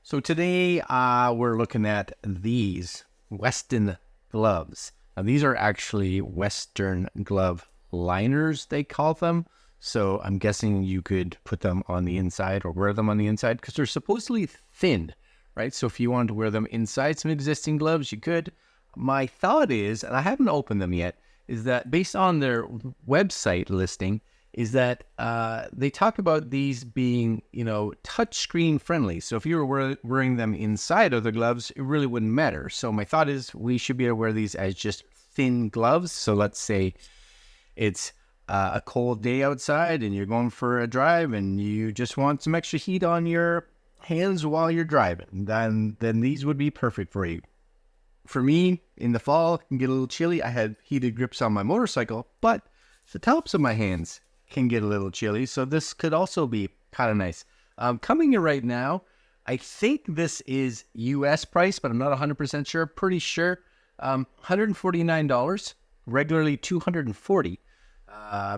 So today we're looking at these Weston gloves. Now these are actually Western glove liners, they call them. So I'm guessing you could put them on the inside or wear them on the inside because they're supposedly thin, right? So if you wanted to wear them inside some existing gloves, you could. My thought is, and I haven't opened them yet, is that based on their website listing, is that they talk about these being, touchscreen friendly. So if you were wearing them inside of the gloves, it really wouldn't matter. So my thought is we should be able to wear these as just thin gloves. So let's say it's a cold day outside and you're going for a drive and you just want some extra heat on your hands while you're driving, then these would be perfect for you. For me, in the fall, it can get a little chilly. I had heated grips on my motorcycle, but the tops of my hands can get a little chilly, so this could also be kind of nice. Coming in right now, I think this is US price, but I'm not 100% sure. Pretty sure $149, regularly $240.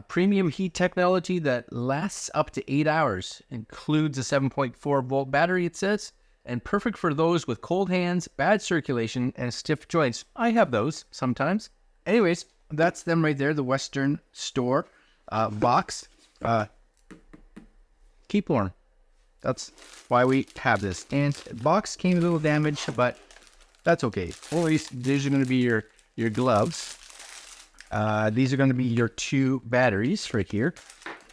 Premium heat technology that lasts up to 8 hours, includes a 7.4 volt battery, it says, and perfect for those with cold hands, bad circulation, and stiff joints. I have those sometimes. Anyways, that's them right there, the Western store box. Keep warm. That's why we have this. And the box came a little damaged, but that's okay. At least these are going to be your gloves. These are going to be your 2 batteries right here.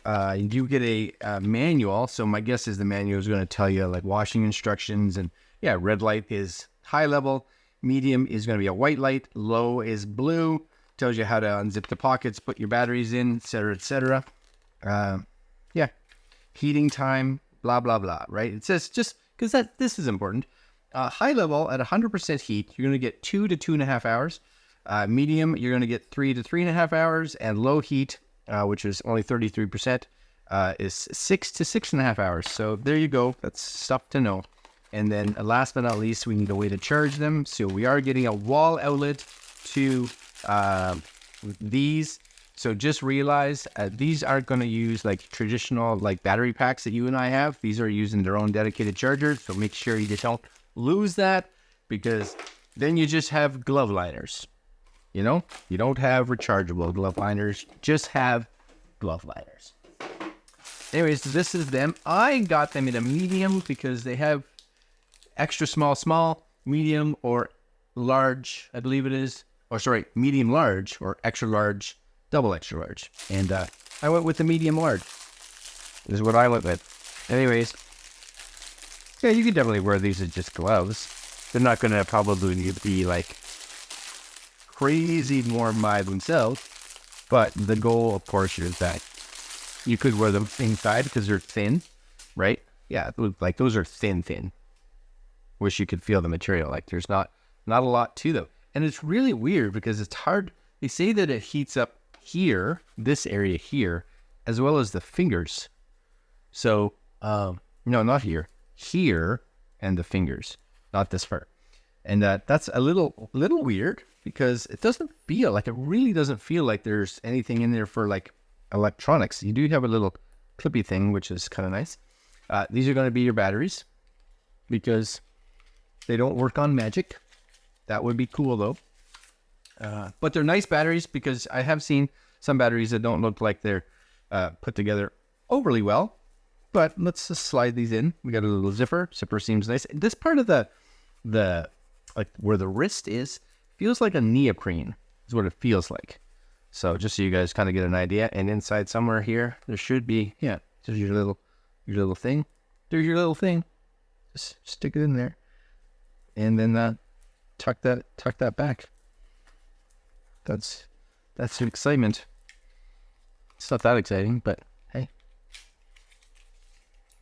You do get a manual, so my guess is the manual is going to tell you like washing instructions, and yeah, red light is high level, medium is going to be a white light, low is blue, tells you how to unzip the pockets, put your batteries in, etc., etc. Yeah, heating time, blah blah blah. Right? It says just because this is important. High level at 100% heat, you're going to get 2 to 2.5 hours. Medium, you're going to get 3 to 3.5 hours, and low heat, which is only 33%, is 6 to 6.5 hours. So there you go. That's stuff to know. And then last but not least, we need a way to charge them. So we are getting a wall outlet to these. So just realize these aren't going to use like traditional like battery packs that you and I have. These are using their own dedicated chargers. So make sure you just don't lose that, because then you just have glove liners. You don't have rechargeable glove liners, just have glove liners. Anyways, this is them. I got them in a medium because they have extra small, medium, or large, I believe it is. Or sorry, medium large, or extra large, double extra large. And I went with the medium large. This is what I went with. Anyways, yeah, you can definitely wear these as just gloves. They're not going to probably be like crazy warm by themselves, but the goal, of course, is that you could wear them inside because they're thin, right? Yeah, like those are thin. Wish you could feel the material. Like there's not a lot to them, and it's really weird because it's hard. They say that it heats up here, this area here, as well as the fingers. So no, not here, and the fingers, not this part. And that's a little weird because it really doesn't feel like there's anything in there for like electronics. You do have a little clippy thing, which is kind of nice. These are going to be your batteries because they don't work on magic. That would be cool though. But they're nice batteries because I have seen some batteries that don't look like they're put together overly well. But let's just slide these in. We got a little zipper. Zipper seems nice. This part of the like where the wrist is feels like a neoprene is what it feels like. So just so you guys kind of get an idea. And inside somewhere here, there should be, yeah, there's your little thing. There's your little thing. Just stick it in there. And then tuck that back. That's some excitement. It's not that exciting, but hey.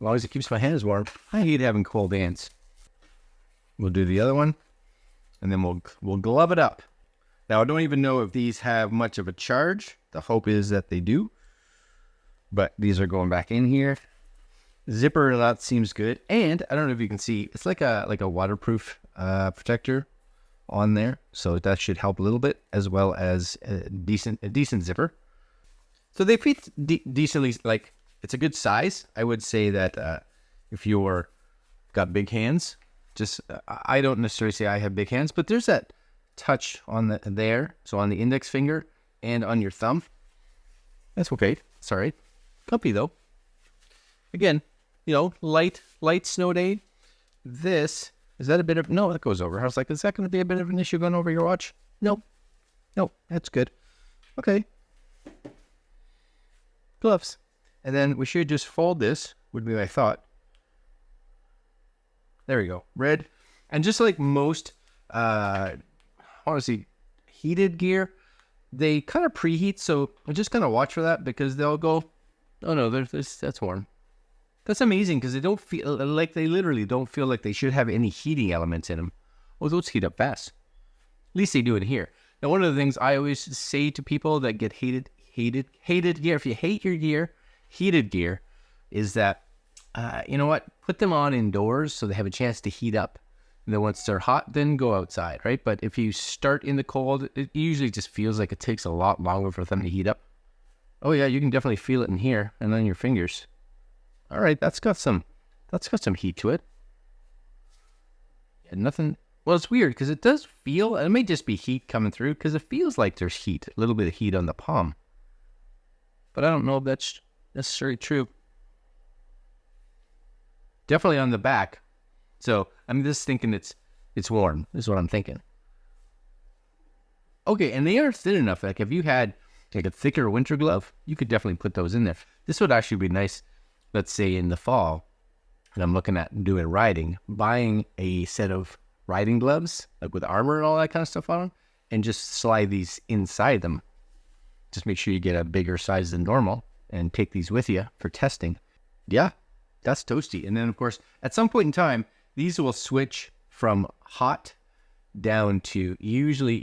As long as it keeps my hands warm. I hate having cold hands. We'll do the other one, and then we'll glove it up. Now, I don't even know if these have much of a charge. The hope is that they do. But these are going back in here. Zipper, that seems good. And I don't know if you can see, it's like a waterproof protector on there. So that should help a little bit, as well as a decent zipper. So they fit decently, like it's a good size. I would say that if you're got big hands, Just, I don't necessarily say I have big hands, but there's that touch on so on the index finger and on your thumb. That's okay. Sorry. Comfy though. Again, light snow day. Is that a bit of, no, that goes over. I was like, is that going to be a bit of an issue going over your watch? No, that's good. Okay. Gloves. And then we should just fold this, would be my thought. There we go. Red. And just like most, honestly, heated gear, they kind of preheat. So I'm just going to watch for that, because they'll go, oh no, that's warm. That's amazing, because they don't feel like, they literally don't feel like they should have any heating elements in them. Oh, those heat up fast. At least they do it here. Now, one of the things I always say to people that get hated gear, if you hate your gear, heated gear, is that, you know what? Put them on indoors so they have a chance to heat up. And then once they're hot, then go outside, right? But if you start in the cold, it usually just feels like it takes a lot longer for them to heat up. Oh yeah, you can definitely feel it in here and on your fingers. All right, that's got some heat to it. Yeah, nothing. Well, it's weird because it does feel, and it may just be heat coming through, because it feels like there's heat, a little bit of heat on the palm. But I don't know if that's necessarily true. Definitely on the back. So I'm just thinking it's warm, is what I'm thinking. Okay, and they are thin enough. Like if you had like a thicker winter glove, you could definitely put those in there. This would actually be nice, let's say in the fall, and I'm looking at doing riding, buying a set of riding gloves, like with armor and all that kind of stuff on them, and just slide these inside them. Just make sure you get a bigger size than normal and take these with you for testing. Yeah, that's toasty. And then of course, at some point in time, these will switch from hot down to usually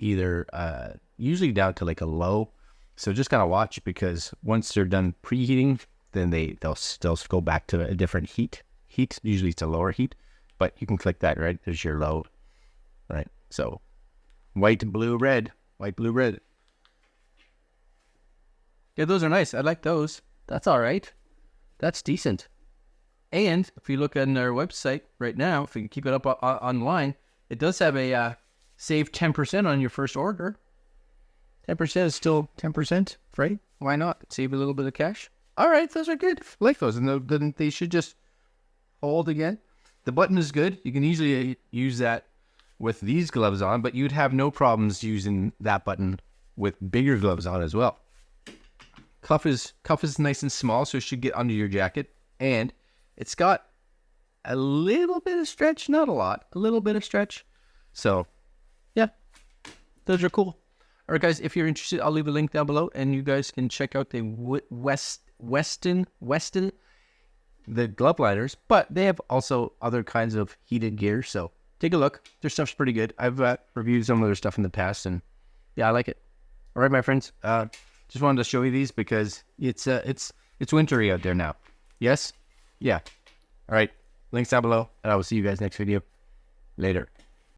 down to like a low. So just kind of watch, because once they're done preheating, then they'll go back to a different heat. Usually it's a lower heat, but you can click that, right? There's your low, right? So white, blue, red. Yeah, those are nice. I like those. That's all right. That's decent. And if you look on our website right now, if you can keep it up online, it does have a save 10% on your first order. 10% is still 10%, right? Why not? Save a little bit of cash. All right, those are good. I like those. And then they should just hold again. The button is good. You can easily use that with these gloves on, but you'd have no problems using that button with bigger gloves on as well. Cuff is nice and small, so it should get under your jacket. And it's got a little bit of stretch, not a lot, a little bit of stretch. So, yeah, those are cool. All right, guys, if you're interested, I'll leave a link down below, and you guys can check out the Weston, the glove liners. But they have also other kinds of heated gear, so take a look. Their stuff's pretty good. I've reviewed some of their stuff in the past, and yeah, I like it. All right, my friends, just wanted to show you these because it's wintry out there now. Yes? Yeah. All right. Links down below, and I will see you guys next video. Later.